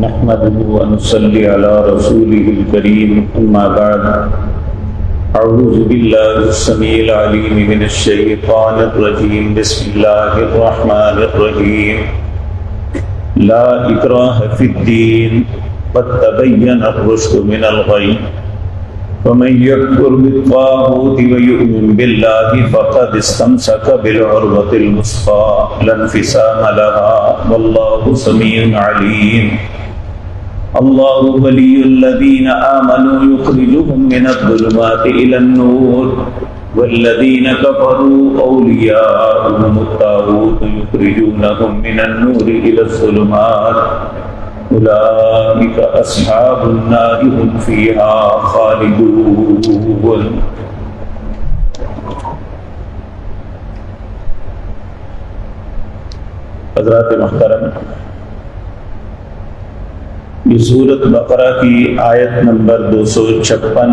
نحمده ونصلي على رسوله الكريم أما بعد أعوذ بالله السميع العليم من الشيطان الرجيم بسم الله الرحمن الرحيم لا إكراه في الدين قد تبين الرشد من الغي ومن يكفر بالطاغوت ويؤمن بالله فقد استمسك بالعروة الوثقى لا انفصام لها والله سميع عليم الله ولي الذين آمنوا يخرجهم من الظلمات إلى النور والذين كفروا أولياؤهم الطاغوت يخرجونهم من النور إلى الظلمات أولئك أصحاب النار هم فيها خالدون. حضرات محترم، یہ سورۃ بقرہ کی آیت نمبر 256،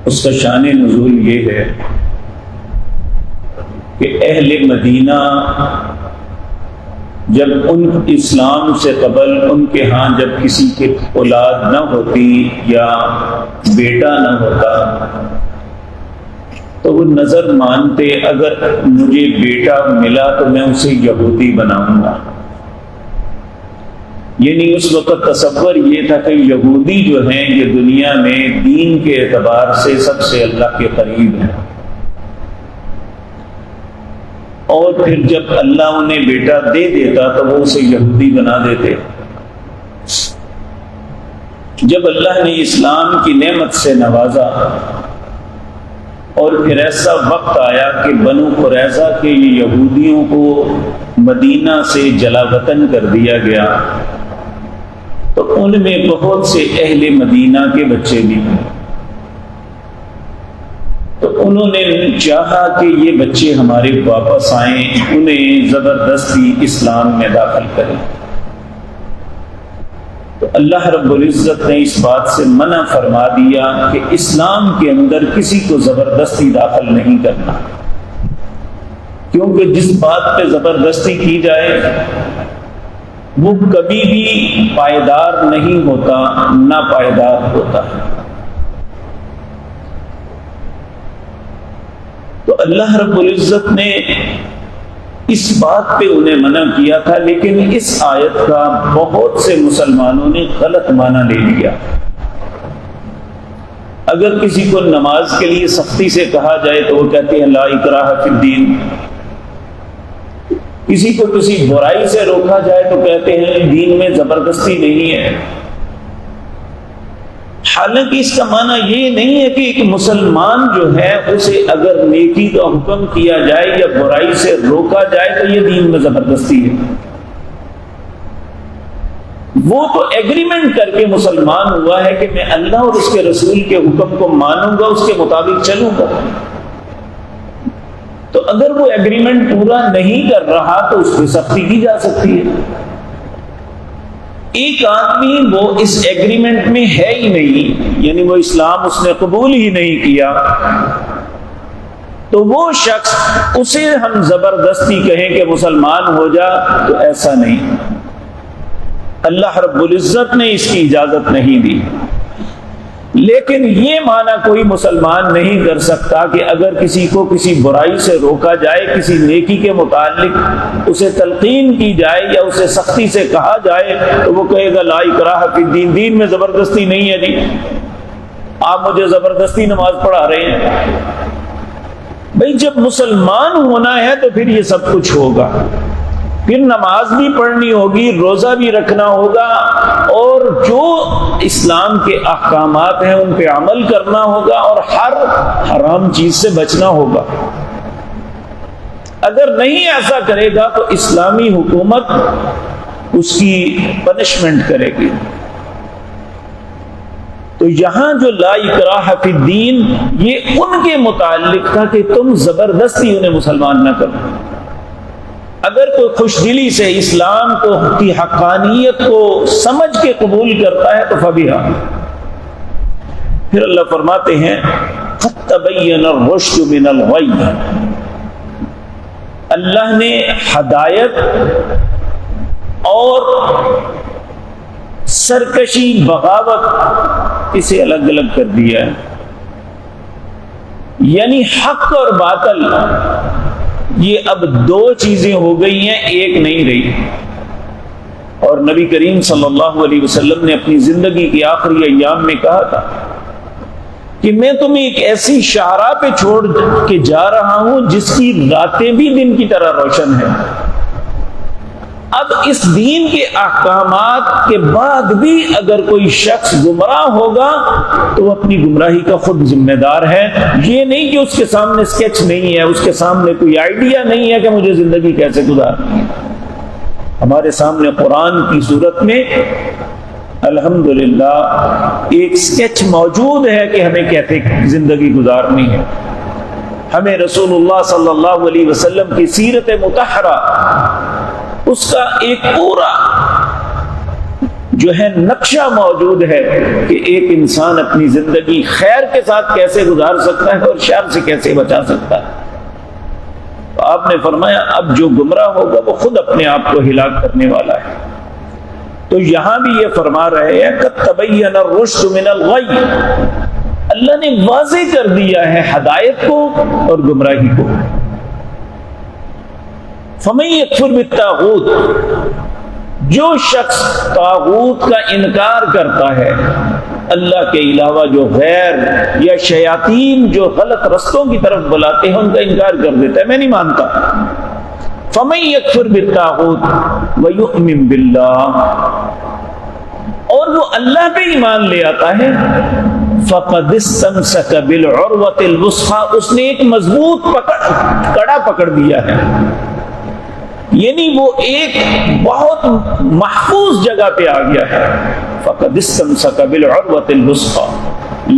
اس کا شان نزول یہ ہے کہ اہل مدینہ جب ان اسلام سے قبل ان کے ہاں جب کسی کی اولاد نہ ہوتی یا بیٹا نہ ہوتا تو وہ نظر مانتے اگر مجھے بیٹا ملا تو میں اسے یہودی بناؤں گا. یعنی اس وقت تصور یہ تھا کہ یہودی جو ہیں یہ دنیا میں دین کے اعتبار سے سب سے اللہ کے قریب ہیں، اور پھر جب اللہ انہیں بیٹا دے دیتا تو وہ اسے یہودی بنا دیتے. جب اللہ نے اسلام کی نعمت سے نوازا اور پھر ایسا وقت آیا کہ بنو قریظہ کے یہ یہودیوں کو مدینہ سے جلا وطن کر دیا گیا تو ان میں بہت سے اہل مدینہ کے بچے بھی ہیں. تو انہوں نے چاہا کہ یہ بچے ہمارے واپس آئیں، انہیں زبردستی اسلام میں داخل کریں. تو اللہ رب العزت نے اس بات سے منع فرما دیا کہ اسلام کے اندر کسی کو زبردستی داخل نہیں کرنا، کیونکہ جس بات پہ زبردستی کی جائے وہ کبھی بھی پائیدار نہیں ہوتا، ناپائیدار ہوتا ہے. تو اللہ رب العزت نے اس بات پہ انہیں منع کیا تھا، لیکن اس آیت کا بہت سے مسلمانوں نے غلط معنی لے لیا. اگر کسی کو نماز کے لیے سختی سے کہا جائے تو وہ کہتے ہیں لا اکراہ فی الدین. کسی کو کسی برائی سے روکا جائے تو کہتے ہیں دین میں زبردستی نہیں ہے. حالانکہ اس کا معنی یہ نہیں ہے کہ ایک مسلمان جو ہے اسے اگر نیکی کا حکم کیا جائے یا برائی سے روکا جائے تو یہ دین میں زبردستی ہے. وہ تو ایگریمنٹ کر کے مسلمان ہوا ہے کہ میں اللہ اور اس کے رسول کے حکم کو مانوں گا، اس کے مطابق چلوں گا. تو اگر وہ ایگریمنٹ پورا نہیں کر رہا تو اس پہ سختی کی جا سکتی ہے. ایک آدمی وہ اس ایگریمنٹ میں ہے ہی نہیں، یعنی وہ اسلام اس نے قبول ہی نہیں کیا، تو وہ شخص اسے ہم زبردستی کہیں کہ مسلمان ہو جا، تو ایسا نہیں. اللہ رب العزت نے اس کی اجازت نہیں دی. لیکن یہ معنی کوئی مسلمان نہیں کر سکتا کہ اگر کسی کو کسی برائی سے روکا جائے، کسی نیکی کے متعلق اسے تلقین کی جائے یا اسے سختی سے کہا جائے تو وہ کہے گا لا اکراہ فی الدین، دین میں زبردستی نہیں ہے. جی آپ مجھے زبردستی نماز پڑھا رہے ہیں. بھئی جب مسلمان ہونا ہے تو پھر یہ سب کچھ ہوگا، پھر نماز بھی پڑھنی ہوگی، روزہ بھی رکھنا ہوگا، اور جو اسلام کے احکامات ہیں ان پہ عمل کرنا ہوگا، اور ہر حرام چیز سے بچنا ہوگا. اگر نہیں ایسا کرے گا تو اسلامی حکومت اس کی پنشمنٹ کرے گی. تو یہاں جو لا اکراہ فی الدین یہ ان کے متعلق تھا کہ تم زبردستی انہیں مسلمان نہ کرو. اگر کوئی خوش دلی سے اسلام کی حقانیت کو سمجھ کے قبول کرتا ہے تو فبیہا. پھر اللہ فرماتے ہیں قد تبین الرشد من الغی، اللہ نے ہدایت اور سرکشی بغاوت اسے الگ الگ کر دیا ہے. یعنی حق اور باطل یہ اب دو چیزیں ہو گئی ہیں، ایک نہیں رہی. اور نبی کریم صلی اللہ علیہ وسلم نے اپنی زندگی کے آخری ایام میں کہا تھا کہ میں تمہیں ایک ایسی شاہراہ پہ چھوڑ کے جا رہا ہوں جس کی راتیں بھی دن کی طرح روشن ہیں. اب اس دین کے احکامات کے بعد بھی اگر کوئی شخص گمراہ ہوگا تو وہ اپنی گمراہی کا خود ذمہ دار ہے. یہ نہیں کہ اس کے سامنے اسکیچ نہیں ہے، اس کے سامنے کوئی آئیڈیا نہیں ہے کہ مجھے زندگی کیسے گزارنی ہے. ہمارے سامنے قرآن کی صورت میں الحمدللہ ایک اسکیچ موجود ہے کہ ہمیں کیسے زندگی گزارنی ہے. ہمیں رسول اللہ صلی اللہ علیہ وسلم کی سیرت مطہرہ اس کا ایک پورا جو ہے نقشہ موجود ہے کہ ایک انسان اپنی زندگی خیر کے ساتھ کیسے گزار سکتا ہے اور شر سے کیسے بچا سکتا ہے. تو آپ نے فرمایا اب جو گمراہ ہوگا وہ خود اپنے آپ کو ہلاک کرنے والا ہے. تو یہاں بھی یہ فرما رہے ہیں قد تبین الرشد من الغی، اللہ نے واضح کر دیا ہے ہدایت کو اور گمراہی کو. فَمَن يَكْفُرْ بِالطَّاغُوتِ، جو شخص طاغوت کا انکار کرتا ہے، اللہ کے علاوہ جو غیر یا شیاطین جو غلط رستوں کی طرف بلاتے ہیں ان کا انکار کر دیتا ہے، میں نہیں مانتا. فَمَن يَكْفُرْ بِالطَّاغُوتِ وَيُؤْمِن بِاللَّهِ، اور وہ اللہ پہ ایمان لے آتا ہے، فَقَدِ اسْتَمْسَكَ بِالْعُرْوَةِ الْوُثْقَىٰ، اس نے ایک مضبوط کڑا پکڑ دیا ہے. یعنی وہ ایک بہت محفوظ جگہ پہ آ گیا ہے. فَقَدِ اسْتَمْسَكَ بِالْعُرْوَةِ الْوُثْقَىٰ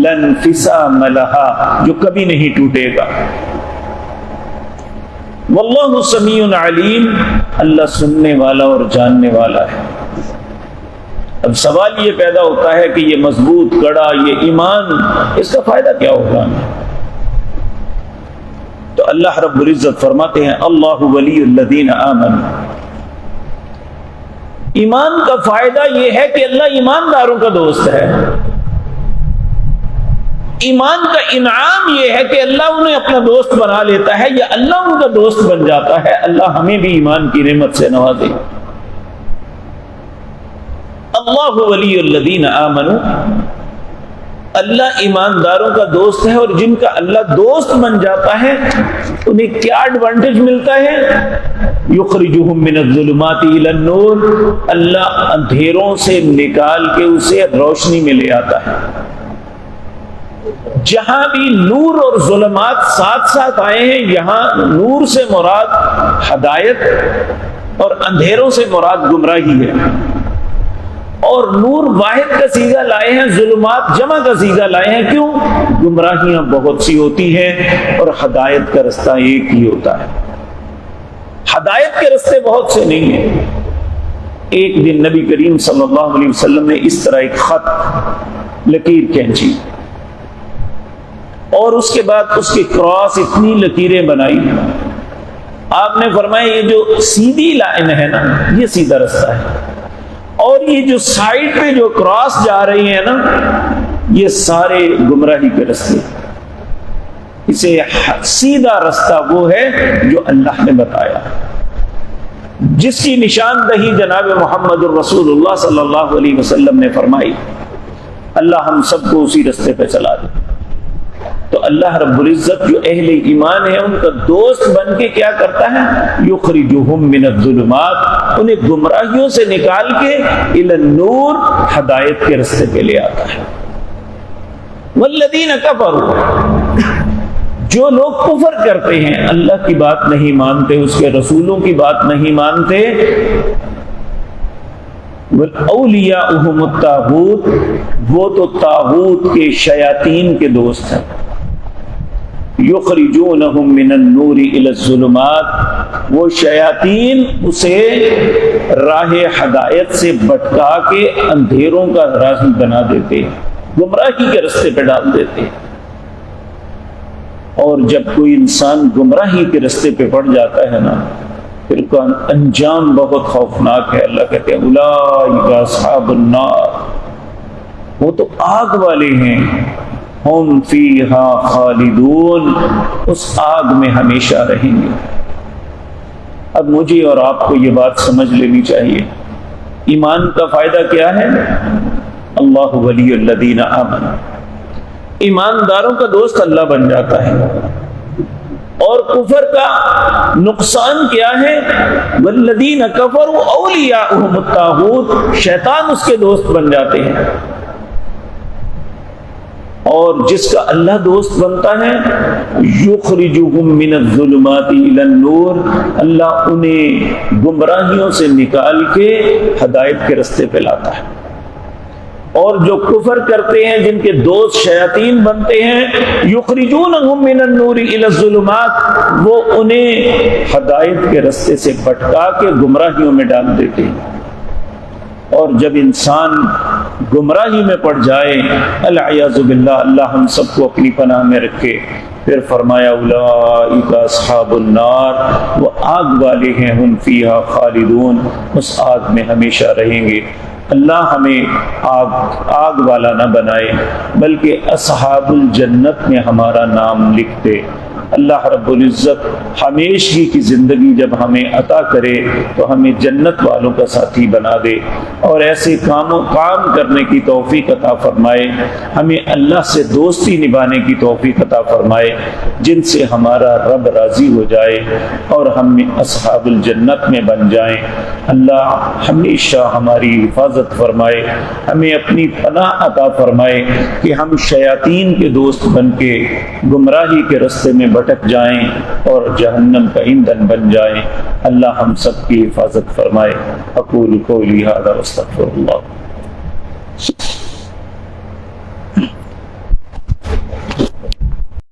لَا انفِصَامَ لَهَا، جو کبھی نہیں ٹوٹے گا. واللہ سمیع علیم، اللہ سننے والا اور جاننے والا ہے. اب سوال یہ پیدا ہوتا ہے کہ یہ مضبوط کڑا، یہ ایمان، اس کا فائدہ کیا ہوگا؟ تو اللہ رب العزت فرماتے ہیں اللہ ولی الذین آمنوا، ایمان کا فائدہ یہ ہے کہ اللہ ایمانداروں کا دوست ہے. ایمان کا انعام یہ ہے کہ اللہ انہیں اپنا دوست بنا لیتا ہے یا اللہ ان کا دوست بن جاتا ہے. اللہ ہمیں بھی ایمان کی نعمت سے نوازے. اللہ ولی الذین آمنوا، اللہ ایمانداروں کا دوست ہے. اور جن کا اللہ دوست بن جاتا ہے انہیں کیا ایڈوانٹیج ملتا ہے؟ یخرجہم من الظلمات الی النور، اللہ اندھیروں سے نکال کے اسے روشنی میں لے آتا ہے. جہاں بھی نور اور ظلمات ساتھ ساتھ آئے ہیں، یہاں نور سے مراد ہدایت اور اندھیروں سے مراد گمراہی ہے. اور نور واحد کا صیغہ لائے ہیں، ظلمات جمع کا صیغہ لائے ہیں. کیوں؟ گمراہیاں بہت سی ہوتی ہیں اور ہدایت کا رستہ ایک ہی ہوتا ہے. ہدایت کے رستے بہت سے نہیں ہیں. ایک دن نبی کریم صلی اللہ علیہ وسلم نے اس طرح ایک خط لکیر کھینچی اور اس کے بعد اس کے کراس اتنی لکیریں بنائی. آپ نے فرمایا یہ جو سیدھی لائن ہے نا، یہ سیدھا رستہ ہے، اور یہ جو سائیڈ پہ جو کراس جا رہی ہیں نا، یہ سارے گمراہی کے رستے. اسے سیدھا رستہ وہ ہے جو اللہ نے بتایا، جس کی نشاندہی جناب محمد الرسول اللہ صلی اللہ علیہ وسلم نے فرمائی. اللہ ہم سب کو اسی رستے پہ چلا دے. تو اللہ رب العزت جو اہل ایمان ہے ان کا دوست بن کے کیا کرتا ہے؟ یخرجہم من الظلمات، انہیں گمراہیوں سے نکال کے الی النور، ہدایت کے رستے پہ لے آتا ہے. والذین کفروا، جو لوگ کفر کرتے ہیں، اللہ کی بات نہیں مانتے، اس کے رسولوں کی بات نہیں مانتے، اولیاؤہم الطاغوت، وہ تو طاغوت کے شیاطین کے دوست ہیں. یخرجونہم من النور الی الظلمات، وہ شیاطین اسے راہ ہدایت سے بھٹکا کے اندھیروں کا راہی بنا دیتے، گمراہی کے رستے پہ ڈال دیتے. اور جب کوئی انسان گمراہی کے رستے پہ پڑ جاتا ہے نا، پھر کا انجام بہت خوفناک ہے. اللہ کہتے ہیں اولئک اصحاب النار، وہ تو آگ والے ہیں، ہم فیہا خالدون، اس آگ میں ہمیشہ رہیں گے. اب مجھے اور آپ کو یہ بات سمجھ لینی چاہیے، ایمان کا فائدہ کیا ہے؟ اللہ ولی الذین آمنوا، ایمانداروں کا دوست اللہ بن جاتا ہے. اور کفر کا نقصان کیا ہے؟ والذین کفروا اولیاؤہم الطاغوت، شیطان اس کے دوست بن جاتے ہیں. اور جس کا اللہ دوست بنتا ہے یخرجہم من الظلمات الی النور، اللہ انہیں گمراہیوں سے نکال کے ہدایت کے رستے پہ لاتا ہے. اور جو کفر کرتے ہیں، جن کے دوست شیاطین بنتے ہیں، یخرجونہم من النور الی الظلمات، وہ انہیں ہدایت کے رستے سے بھٹکا کے گمراہیوں میں ڈال دیتے ہیں. اور جب انسان گمراہی میں پڑ جائے، العیاذ باللہ، اللہ ہم سب کو اپنی پناہ میں رکھے، پھر فرمایا اولئک اصحاب النار، وہ آگ والے ہیں، ہم فیہا خالدون، اس آگ میں ہمیشہ رہیں گے. اللہ ہمیں آگ والا نہ بنائے، بلکہ اصحاب الجنت میں ہمارا نام لکھ دے. اللہ رب العزت ہمیشگی کی زندگی جب ہمیں عطا کرے تو ہمیں جنت والوں کا ساتھی بنا دے، اور ایسے کام کرنے کی توفیق عطا فرمائے. ہمیں اللہ سے دوستی نبھانے کی توفیق عطا فرمائے جن سے ہمارا رب راضی ہو جائے اور ہم اصحاب الجنت میں بن جائیں. اللہ ہمیشہ ہماری حفاظت فرمائے، ہمیں اپنی پناہ عطا فرمائے کہ ہم شیاطین کے دوست بن کے گمراہی کے رستے میں بھٹک جائیں اور جہنم کا ایندھن بن جائیں. اللہ ہم سب کی حفاظت فرمائے. اقول قولی ھذا واستغفر اللہ.